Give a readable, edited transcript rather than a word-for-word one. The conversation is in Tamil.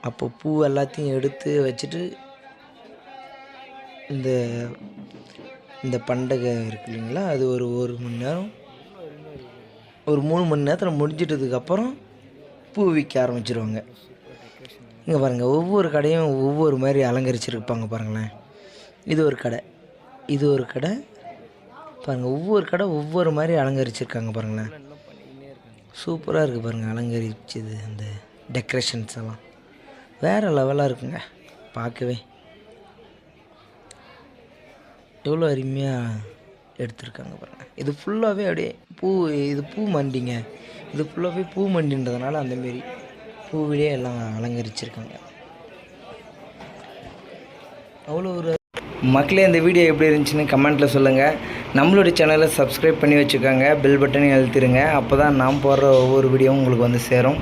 அப்போ பூ எல்லாத்தையும் எடுத்து வச்சுட்டு இந்த இந்த பண்டகை இருக்கு இல்லைங்களா, அது ஒரு மணி நேரம், ஒரு 3 மணி நேரத்தில் முடிஞ்சிட்டதுக்கப்புறம் பூ விற்க ஆரம்பிச்சிருவாங்க. இங்கே பாருங்கள், ஒவ்வொரு கடையும் ஒவ்வொரு மாதிரி அலங்கரிச்சிருப்பாங்க பாருங்களேன். இது ஒரு கடை, இது ஒரு கடை பாருங்கள். ஒவ்வொரு கடை ஒவ்வொரு மாதிரி அலங்கரிச்சிருக்காங்க பாருங்களேன். சூப்பராக இருக்குது பாருங்கள், அலங்கரிச்சது அந்த டெக்கரேஷன்ஸ் எல்லாம் வேறு லெவலாக இருக்குங்க பார்க்கவே. எவ்வளோ அருமையாக எடுத்திருக்காங்க பாருங்கள். இது ஃபுல்லாகவே அப்படியே பூ, இது பூ மண்டிங்க, இது ஃபுல்லாகவே பூ மண்டின்றதுனால அந்தமாரி பூவிலே எல்லாம் அலங்கரிச்சிருக்காங்க. அவ்வளோ ஒரு மக்களே, இந்த வீடியோ எப்படி இருந்துச்சுன்னு கமெண்ட்டில் சொல்லுங்கள். நம்மளுடைய சேனலை சப்ஸ்கிரைப் பண்ணி வச்சுக்கோங்க, பெல் பட்டனையும் அழுத்திடுங்க. அப்போ தான் நான் போடுற ஒவ்வொரு வீடியோவும் உங்களுக்கு வந்து சேரும்.